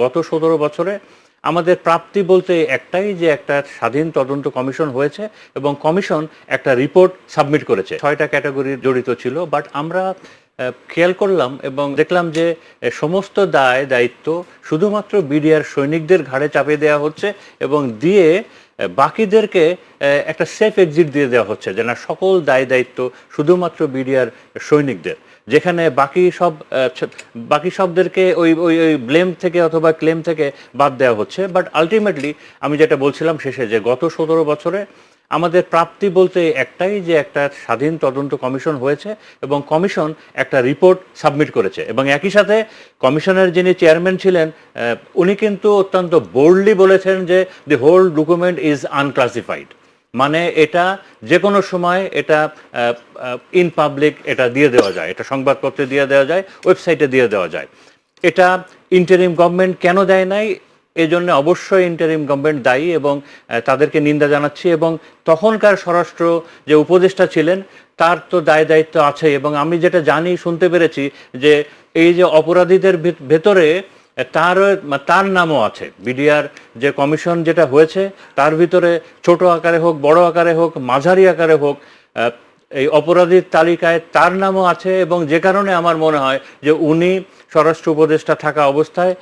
গত ১৭ বছরে আমাদের প্রাপ্তি বলতে একটাই যে একটা স্বাধীন তদন্ত কমিশন হয়েছে এবং কমিশন একটা রিপোর্ট সাবমিট করেছে। ৬টা ক্যাটাগরি জড়িত ছিল, বাট আমরা খেয়াল করলাম এবং দেখলাম যে সমস্ত দায় দায়িত্ব শুধুমাত্র বিডিআর সৈনিকদের ঘাড়ে চাপিয়ে দেওয়া হচ্ছে এবং দিয়ে বাকিদেরকে একটা সেফ এক্সিট দিয়ে দেওয়া হচ্ছে, যে না, সকল দায় দায়িত্ব শুধুমাত্র বিডিআর সৈনিকদের, যেখানে বাকি সবদেরকে ওই ওই ওই ব্লেম থেকে অথবা ক্লেম থেকে বাদ দেওয়া হচ্ছে। বাট আলটিমেটলি আমি যেটা বলছিলাম শেষে, যে গত ১৭ বছরে আমাদের প্রাপ্তি বলতে একটাই যে একটা স্বাধীন তদন্ত কমিশন হয়েছে এবং কমিশন একটা রিপোর্ট সাবমিট করেছে এবং একই সাথে কমিশনের যিনি চেয়ারম্যান ছিলেন উনি কিন্তু অত্যন্ত বোল্ডলি বলেছেন যে the whole document is unclassified, মানে এটা যে কোনো সময় এটা ইন পাবলিক এটা দিয়ে দেওয়া যায়, এটা সংবাদপত্রে দিয়ে দেওয়া যায়, ওয়েবসাইটে দিয়ে দেওয়া যায়। এটা ইন্টারিম গভর্নমেন্ট কেন দেয় নাই, এই জন্য অবশ্যই ইন্টারিম গভর্নমেন্ট দায়ী এবং তাদেরকে নিন্দা জানাচ্ছি। এবং তখনকার স্বরাষ্ট্র যে উপদেষ্টা ছিলেন তার তো দায় দায়িত্ব আছে। এবং আমি যেটা জানি, শুনতে পেরেছি যে এই যে অপরাধীদের ভেতরে তার নামও আছে। বিডিআর যে কমিশন যেটা হয়েছে তার ভিতরে ছোট আকারে হোক, বড় আকারে হোক, মাঝারি আকারে হোক, এই অপরাধীর তালিকায় তার নামও আছে। এবং যে কারণে আমার মনে হয় যে উনি স্বরাষ্ট্র উপদেষ্টা থাকা অবস্থায়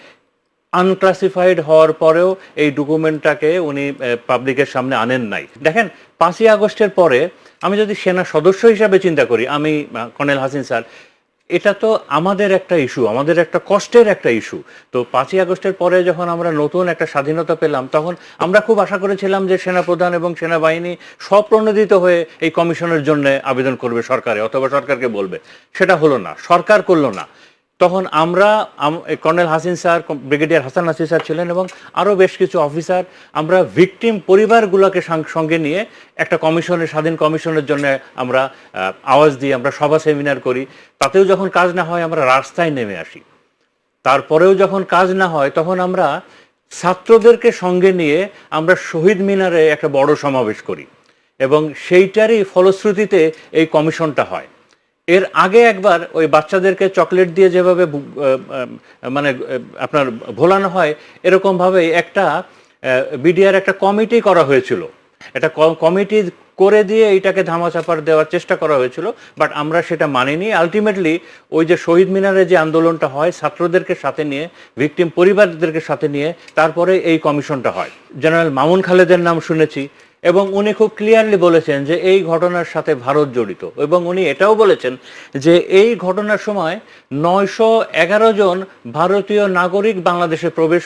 আনক্লাসিফাইড হওয়ার পরেও এই ডকুমেন্টটাকে উনি পাবলিকের সামনে আনেন নাই। দেখেন, ৫ই আগস্টের পরে আমি যদি সেনা সদস্য হিসাবে চিন্তা করি, আমি কর্নেল হাসিন স্যার, এটা তো আমাদের একটা ইস্যু, আমাদের একটা কষ্টের একটা ইস্যু। তো ৫ই আগস্টের পরে যখন আমরা নতুন একটা স্বাধীনতা পেলাম, তখন আমরা খুব আশা করেছিলাম যে সেনাপ্রধান এবং সেনাবাহিনী স্বপ্রণোদিত হয়ে এই কমিশনের জন্য আবেদন করবে সরকারে, অথবা সরকারকে বলবে। সেটা হলো না, সরকার করলো না। তখন আমরা colonel Hasin sir, brigadier Hasan Nasir sir ছিলেন এবং আরও বেশ কিছু অফিসার, আমরা ভিকটিম পরিবারগুলোকে সঙ্গে নিয়ে একটা কমিশনের, স্বাধীন কমিশনের জন্য আমরা আওয়াজ দিই, আমরা সভা সেমিনার করি। তাতেও যখন কাজ না হয় আমরা রাস্তায় নেমে আসি। তারপরেও যখন কাজ না হয় তখন আমরা ছাত্রদেরকে সঙ্গে নিয়ে আমরা শহীদ মিনারে একটা বড় সমাবেশ করি এবং সেইটারই ফলশ্রুতিতে এই কমিশনটা হয়। এর আগে একবার ওই বাচ্চাদেরকে চকলেট দিয়ে যেভাবে মানে আপনার ভোলানো হয়, এরকমভাবে একটা বিডিআর একটা কমিটি করা হয়েছিল, একটা কমিটি করে দিয়ে এইটাকে ধামাচাপা দেওয়ার চেষ্টা করা হয়েছিল। বাট আমরা সেটা মানিনি। আলটিমেটলি ওই যে শহীদ মিনারে যে আন্দোলনটা হয়, ছাত্রদেরকে সাথে নিয়ে, ভিকটিম পরিবারদেরকে সাথে নিয়ে, তারপরে এই কমিশনটা হয়। জেনারেল মামুন খালেদের নাম শুনেছি এবং উনি খুব ক্লিয়ারলি বলেছেন যে এই ঘটনার সাথে ভারত জড়িত। এবং উনি এটাও বলেছেন যে এই ঘটনার সময় ৯১১ জন ভারতীয় নাগরিক বাংলাদেশে প্রবেশ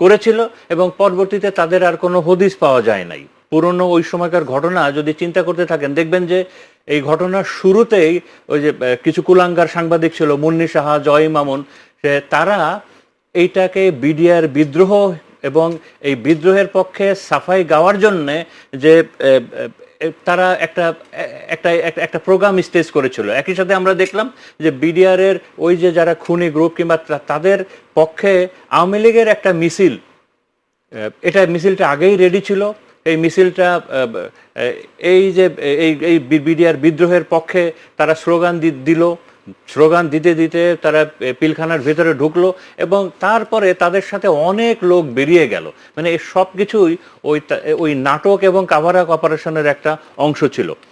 করেছিল এবং পরবর্তীতে তাদের আর কোনো হদিস পাওয়া যায় নাই। পুরনো ওই সময়কার ঘটনা যদি চিন্তা করতে থাকেন, দেখবেন যে এই ঘটনার শুরুতেই ওই যে কিছু কুলাঙ্গার সাংবাদিক ছিল, মুন্নি সাহা, জয় মামুন, তারা এইটাকে বিডিআর বিদ্রোহ এবং এই বিদ্রোহের পক্ষে সাফাই গাওয়ার জন্যে যে তারা একটা একটা একটা প্রোগ্রাম স্টেজ করেছিল। একই সাথে আমরা দেখলাম যে বিডিআরের ওই যে যারা খুনি গ্রুপ কিংবা তাদের পক্ষে আওয়ামী লীগের একটা মিছিল, মিছিলটা আগেই রেডি ছিল। এই মিছিলটা এই যে এই বিডিআর বিদ্রোহের পক্ষে তারা স্লোগান দিতে দিতে তারা পিলখানার ভেতরে ঢুকলো এবং তারপরে তাদের সাথে অনেক লোক বেরিয়ে গেল। মানে এই সব কিছুই ওই নাটক এবং কাভার আপ অপারেশনের একটা অংশ ছিল।